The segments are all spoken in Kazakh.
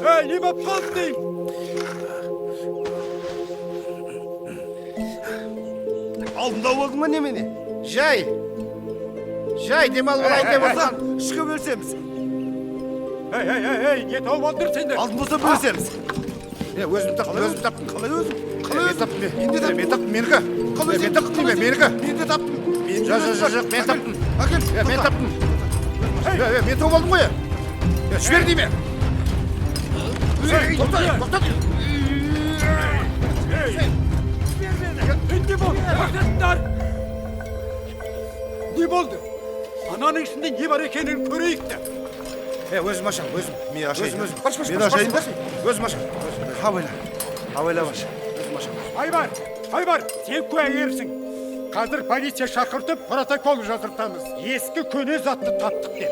не болып қалды деймін. Алдында болдың ба немене? Жай демалып алайын деп отырсаң, ішке бөлсеміз. Не тауып алдыр сендер? Алдын болса бөлсеміз. Өзім таптым. Қалай өзім? Мен таптым, менікі. Мен таптым, менікі. Мен де таптым. Жоқ, мен таптым. Мен таптым. Мен тауып алдым ғой. Жібер дейме. Тоқтат. Не болды? Ананың ішінде не бар екенін көрейік те. Өзім ашам, өзім. Мен ашайын. Мен ашайын да. Өзім ашам. Абайла башы. Өзім ашам. Айбар, сен куәгерсің. Қазір полиция шақыртып, протокол жазыртамыз. Ескі көне затты таптық деп.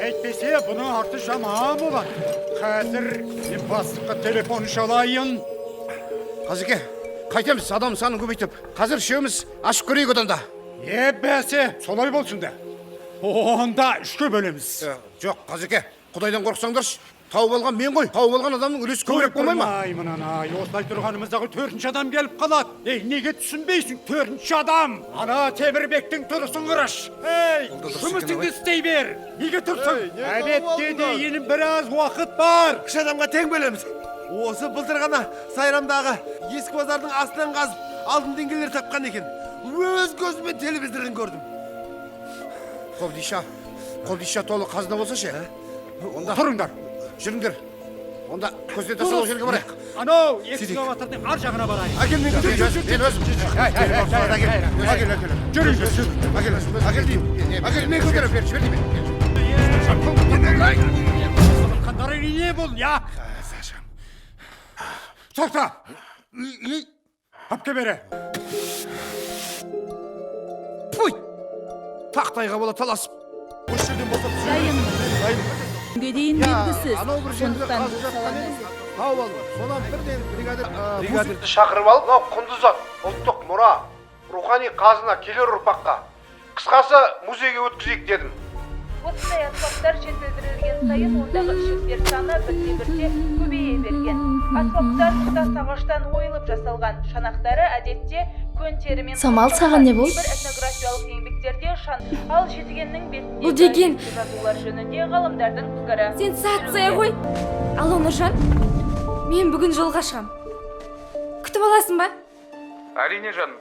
Әйтпесе, бұның арты жаман болады. Қазір мен бастыққа телефон шалайын. Қазеке, қайтеміз адам санын көбейтіп. Қазір үшеуміз ашып көрейік одан да. Бәсе, солай болсын да. Онда үшке бөлеміз. Жоқ, Қазеке, Құдайдан қорықсаңдаршы. Тауып алған мен ғой. Тауып алған адамның үлесі көбірек болмай ма? Осылай тұрғанымыздағы төртінші адам келіп қалады. Неге түсінбейсің? Төртінші адам. Ана Темірбектің тұрысын қараш. Жұмысыңды істей бер. Неге тұрсың? Әбетке дейін біраз уақыт бар. Үш адамға тең бөлеміз. Осы былтыр ғана Сайрамдағы ескі базардың астынан қазып алтын теңгелер тапқан екен. Өз көзіммен телевизордан көрдім. Қобдиша толы қазына болса ше? Онда тұрыңдар. Жүріңдер. Онда көзден тасалау жерге барайық. Анау экскаватордың ар жағына барайық. Әкел мен өзім. Әкел деймін. Әкел мен көтеріп бер, жібер деймін. Қандары не бол, я? Тоқта! Апке бере. Пуй! Тақтайға бола таласып. Дайын. Күнге дейін белгісіз. Анау бір жерді Сондықтан қазып жатқан едім. Тауып алды. Сонан бірден Бригадирді шақырып алып, құнды зат, ұлттық мұра, рухани қазына келер ұрпаққа. Қысқасы музейге өткізейік дедім. Осындай аспаптар жетілдірілген сайын ондағы ішіктер саны бірте-бірте көбейе берген. Аспаптар тұтас ағаштан ойылып жасалған. Шанақтары әдетте көн терімен Самал, саған не болды? бір этнографиялық еңбектерде ал жетігеннің бетінде Бұл деген? жазулар жөнінде ғалымдардың пікірі. Сенсация ғой. Алло, Нұржан. Мен бүгін жолға шығам. Күтіп аласың ба? Әрине жаным.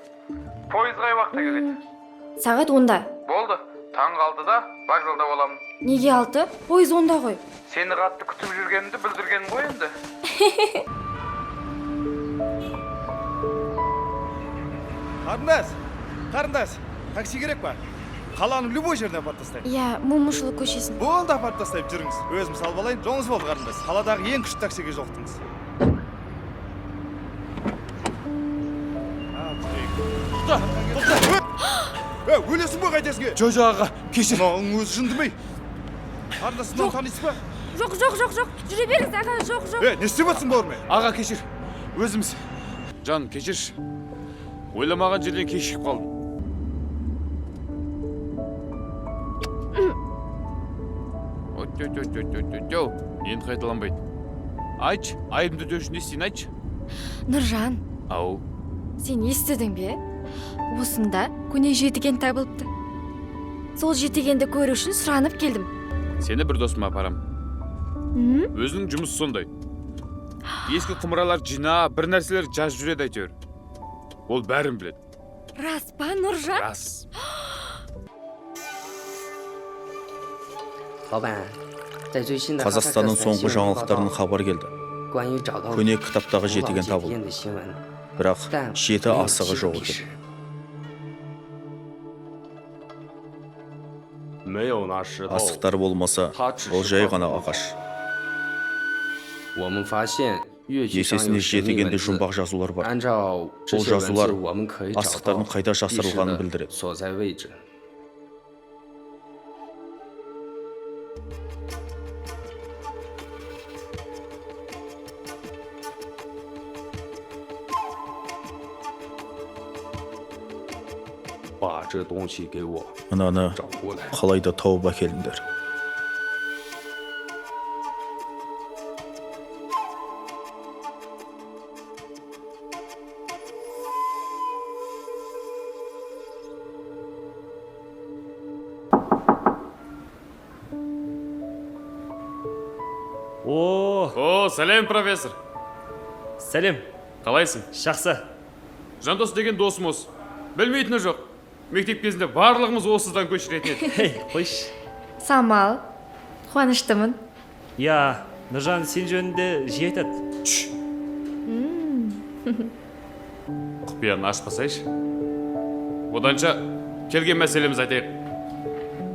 Пойыз қай уақытта келеді? Сағат 10-да. Болды. Таңғы 6-да вокзалда боламын. Неге 6? Пойыз 10-да ғой. Сені қатты күтіп жүргенімді білдірген ғой енді. Қарындас, такси керек па? Қаланың любой жеріне апарып тастаймын. Иә, Момышұлы көшесін. Болды, апарып тастайып жүріңіз. Өзім салып алайын, жолыңыз болды қарындас. Қаладағы ең күшті таксиге жоқтыңыз. Өлесің бе қайтесіңге? Жо, аға, кешір. Мұның өзі жынды ме? Қарындасынан танисыз ба? Жоқ. Жүре беріңіз, аға, жоқ. Не істеп жатсың бауырым? Аға, кешір. Өзіміз. Жан, кешірші. Ойламаған жерден кешігіп қалдым. Енді қайталанбайды. Айтшы, айымды дөшін естейін, айтшы. Нұржан, Ау. сен естідің бе? Осында көне жетіген табылыпты. Сол жетігенді көру үшін сұранып келдім. Сені бір досыма апарам. Өзінің жұмысы сондай. Ескі құмыралар жина, бір нәрселер жазып жүреді әйтеуір. Ол бәрін біледі. Рас па, Нұржан? Рас. Қазақстанның соңғы жаңалықтарының хабар келді. Көне кітаптағы жетіген табылды. Бірақ жеті асығы жоқ екен. Асықтар болмаса, ол жай ғана ағаш. Есесіне жетігенде жұмбақ жазулар бар. Ол жазулар асықтардың қайда жасырылғанын білдіреді. Мынаны қалайда тауып әкеліңдер. О, сәлем, профессор. Сәлем, Қалайсың? жақсы. Жандос деген досым осы. Білмейтіні жоқ. Мектеп кезінде барлығымыз осыдан көшіретін еді. Хей, қойш. Самал, қуаныштымын. Я, Нұржан сен жөнінде жиі айтады. Құпияны ашпасайшы. Оданша келген мәселеміз айтайық.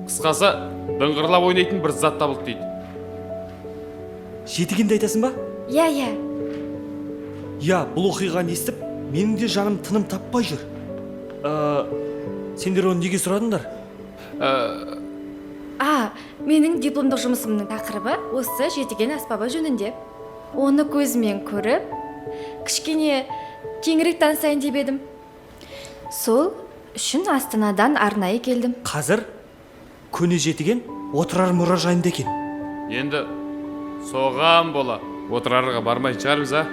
Қысқасы, дыңғырлап ойнайтын бір зат табылды дейді. Жетігенді айтасың ба? Я. Я, бұл оқиғаны естіп, менің де жаным тыным таппай жүр. Сендер оны неге сұрадыңдар? Менің дипломдық жұмысымның тақырыбы осы жетіген аспабы жөнінде. Оны көзімен көріп, кішкене кеңірек танысайын деп едім. Сол үшін Астанадан арнайы келдім. Қазір көне жетіген отырар мұражайында екен. Енді соған бола. Отырарға бармай шығармыз, а?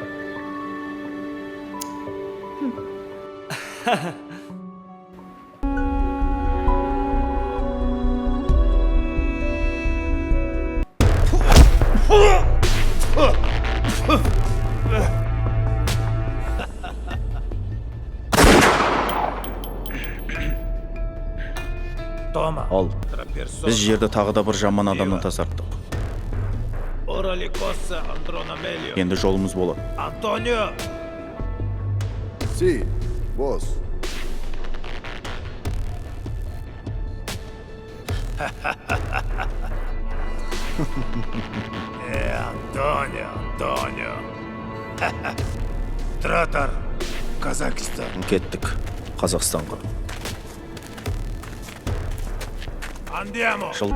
Ал, біз жерді тағы да бір жаман адамнан тазарттық. Енді жолымыз болады. Си, босс. Антонио. Тратор, Казахстан. Кеттік Қазақстанға. Andiamo. Жыл